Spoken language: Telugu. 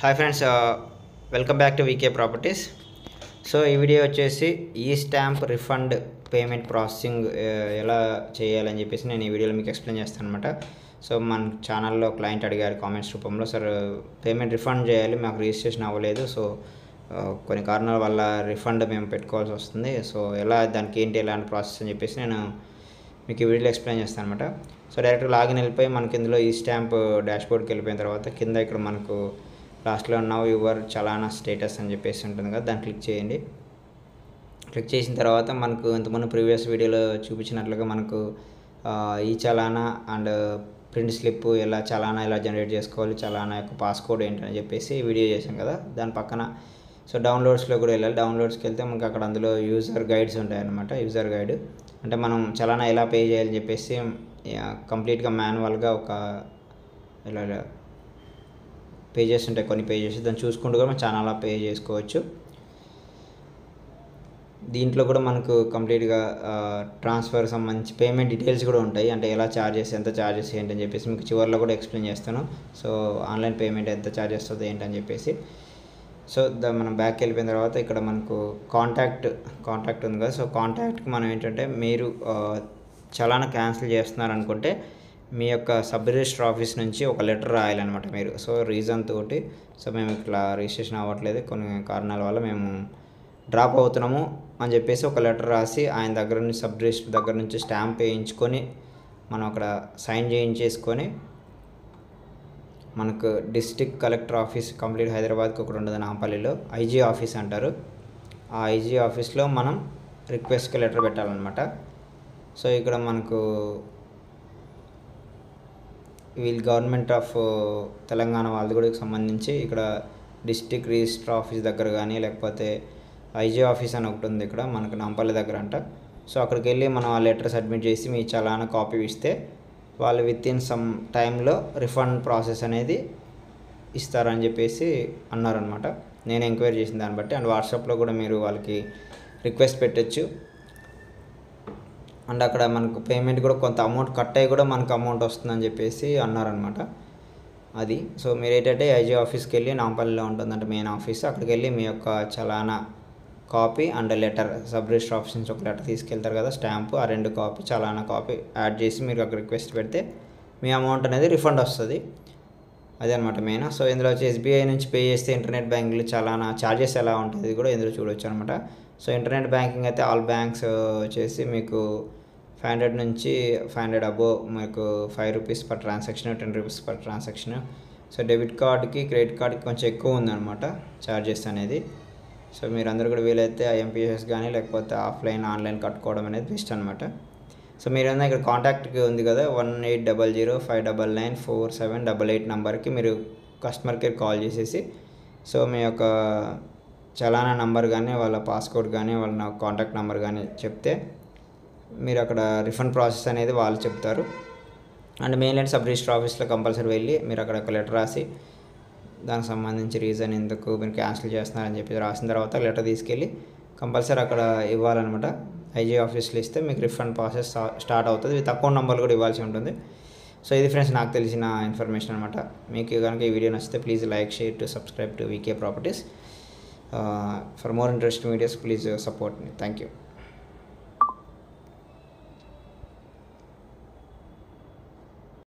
Hi friends, welcome back to VK properties. So ఈ వీడియో వచ్చేసి ఈ స్టాంప్ రిఫండ్ పేమెంట్ ప్రాసెసింగ్ ఎలా చేయాలని చెప్పేసి నేను ఈ వీడియోలో మీకు ఎక్స్ప్లెయిన్ చేస్తాను అనమాట. సో మన ఛానల్లో క్లయింట్ అడిగారు కామెంట్స్ రూపంలో, సార్ పేమెంట్ రిఫండ్ చేయాలి, మాకు రిజిస్ట్రేషన్ అవ్వలేదు, సో కొన్ని కారణాల వల్ల రిఫండ్ మేము పెట్టుకోవాల్సి వస్తుంది, సో దానికి ఏంటి ఎలాంటి ప్రాసెస్ అని చెప్పేసి నేను మీకు ఈ వీడియోలో ఎక్స్ప్లెయిన్ చేస్తాను అనమాట. సో డైరెక్ట్గా లాగిన్ వెళ్ళిపోయి మనకి ఇందులో ఈ స్టాంప్ డాష్బోర్డ్కి వెళ్ళిపోయిన తర్వాత కింద ఇక్కడ మనకు లాస్ట్లో నౌ యువర్ చలానా స్టేటస్ అని చెప్పేసి ఉంటుంది కదా, దాన్ని క్లిక్ చేయండి. క్లిక్ చేసిన తర్వాత మనకు ఇంతకుముందు ప్రీవియస్ వీడియోలో చూపించినట్లుగా మనకు ఈ చలానా అండ్ ప్రింట్ స్లిప్ చలానా ఎలా జనరేట్ చేసుకోవాలి, చలానా యొక్క పాస్కోడ్ ఏంటని చెప్పేసి వీడియో చేశాం కదా, దాని పక్కన సో డౌన్లోడ్స్లో కూడా వెళ్ళాలి. డౌన్లోడ్స్కి వెళ్తే మనకు అక్కడ అందులో యూజర్ గైడ్స్ ఉంటాయన్నమాట. యూజర్ గైడ్ అంటే మనం చలానా ఎలా పే చేయాలని చెప్పేసి కంప్లీట్గా మాన్యువల్గా ఒక ఇలా పేజెస్ ఉంటాయి, కొన్ని పేజెస్, దాన్ని చూసుకుంటూ కూడా మనం ఛానల్ పే చేసుకోవచ్చు. దీంట్లో కూడా మనకు కంప్లీట్గా ట్రాన్స్ఫర్ సంబంధించి పేమెంట్ డీటెయిల్స్ కూడా ఉంటాయి, అంటే ఎలా ఛార్జెస్, ఎంత ఛార్జెస్ ఏంటని చెప్పేసి మీకు చివరిలో కూడా ఎక్స్ప్లెయిన్ చేస్తాను. సో ఆన్లైన్ పేమెంట్ ఎంత ఛార్జ్ వస్తుంది ఏంటని చెప్పేసి. సో మనం బ్యాక్ వెళ్ళిపోయిన తర్వాత ఇక్కడ మనకు కాంటాక్ట్ ఉంది కదా, సో కాంటాక్ట్కి మనం ఏంటంటే మీరు చలానా క్యాన్సిల్ చేస్తున్నారు అనుకుంటే మీ యొక్క సబ్ రిజిస్టర్ ఆఫీస్ నుంచి ఒక లెటర్ రాయాలన్నమాట మీరు. సో రీజన్ తోటి సో మేము ఇట్లా రిజిస్ట్రేషన్ అవ్వట్లేదు, కొన్ని కారణాల వల్ల మేము డ్రాప్ అవుతున్నాము అని చెప్పేసి ఒక లెటర్ రాసి ఆయన దగ్గర నుంచి సబ్ రిజిస్టర్ దగ్గర నుంచి స్టాంప్ వేయించుకొని మనం అక్కడ సైన్ చేయించేసుకొని మనకు డిస్ట్రిక్ట్ కలెక్టర్ ఆఫీస్ కంప్లీట్ హైదరాబాద్కి ఒకటి ఉండదు, నాంపల్లిలో ఐజీ ఆఫీస్ అంటారు. ఆ ఐజీ ఆఫీస్లో మనం రిక్వెస్ట్కి లెటర్ పెట్టాలన్నమాట. సో ఇక్కడ మనకు వీళ్ళు గవర్నమెంట్ ఆఫ్ తెలంగాణ వాళ్ళది కూడా సంబంధించి ఇక్కడ డిస్ట్రిక్ట్ రిజిస్టర్ ఆఫీస్ దగ్గర కానీ లేకపోతే ఐజీ ఆఫీస్ అని ఒకటి ఉంది ఇక్కడ మనకు నాంపల్లి దగ్గర అంట. సో అక్కడికి వెళ్ళి మనం ఆ లెటర్ సబ్మిట్ చేసి మీ చలానా కాపీ ఇస్తే వాళ్ళు విత్ ఇన్ సమ్ టైంలో రిఫండ్ ప్రాసెస్ అనేది ఇస్తారని చెప్పేసి అన్నారనమాట. నేను ఎంక్వైరీ చేసిన దాన్ని బట్టి, అండ్ వాట్సాప్లో కూడా మీరు వాళ్ళకి రిక్వెస్ట్ పెట్టచ్చు. అండ్ అక్కడ మనకు పేమెంట్ కూడా కొంత అమౌంట్ కట్ అయ్యి కూడా మనకు అమౌంట్ వస్తుందని చెప్పేసి అన్నారనమాట. అది సో మీరు ఏంటంటే ఐజీ ఆఫీస్కి వెళ్ళి నాంపల్లిలో ఉంటుందంటే మెయిన్ ఆఫీస్, అక్కడికి వెళ్ళి మీ యొక్క చలానా copy and letter sub registrar office నుంచి ఒక లెటర్ తీసుకెళ్తారు కదా స్టాంపు, ఆ 2 కాపీ చలానా కాపీ యాడ్ చేసి మీరు అక్కడ రిక్వెస్ట్ పెడితే మీ అమౌంట్ అనేది రిఫండ్ వస్తుంది. అదే అనమాట మెయిన్. సో ఇందులో వచ్చి ఎస్బీఐ నుంచి పే చేస్తే ఇంటర్నెట్ బ్యాంకింగ్లో చలానా ఛార్జెస్ ఎలా ఉంటుంది కూడా ఇందులో చూడవచ్చు అనమాట. సో ఇంటర్నెట్ బ్యాంకింగ్ అయితే ఆల్ బ్యాంక్స్ వచ్చేసి మీకు 500 నుంచి 500 అబోవ్ మీకు 5 rupees per transaction, 10 rupees per transaction. So debit కార్డ్కి క్రెడిట్ కార్డ్కి కొంచెం ఎక్కువ ఉందన్నమాట ఛార్జెస్ అనేది. సో మీరు అందరూ కూడా వీలైతే ఐఎంపీఎస్ కానీ లేకపోతే ఆన్లైన్ కట్టుకోవడం అనేది బెస్ట్ అనమాట. సో మీరు ఏదైనా ఇక్కడ కాంటాక్ట్కి ఉంది కదా 180059947888 నెంబర్కి మీరు కస్టమర్ కేర్ కాల్ చేసేసి సో మీ యొక్క చలానా నెంబర్ కానీ వాళ్ళ పాస్కోడ్ కానీ వాళ్ళ కాంటాక్ట్ నెంబర్ కానీ చెప్తే మీరు అక్కడ రిఫండ్ ప్రాసెస్ అనేది వాళ్ళు చెప్తారు. అండ్ మెయిన్లైన్ సబ్ రిజిస్టర్ ఆఫీస్లో కంపల్సరీ వెళ్ళి మీరు అక్కడ ఒక లెటర్ రాసి దానికి సంబంధించి రీజన్ ఎందుకు మీరు క్యాన్సిల్ చేస్తున్నారని చెప్పి రాసిన తర్వాత లెటర్ తీసుకెళ్ళి కంపల్సరీ అక్కడ ఇవ్వాలన్నమాట. ఐజీ ఆఫీస్లో ఇస్తే మీకు రిఫండ్ ప్రాసెస్ స్టార్ట్ అవుతుంది. విత్ అకౌంట్ నెంబర్లు కూడా ఇవ్వాల్సి ఉంటుంది. సో ఇది ఫ్రెండ్స్ నాకు తెలిసిన ఇన్ఫర్మేషన్ అనమాట. మీకు కనుక ఈ వీడియో నచ్చితే please like, share to subscribe to VK properties. For more interesting videos please support మీ. Thank you.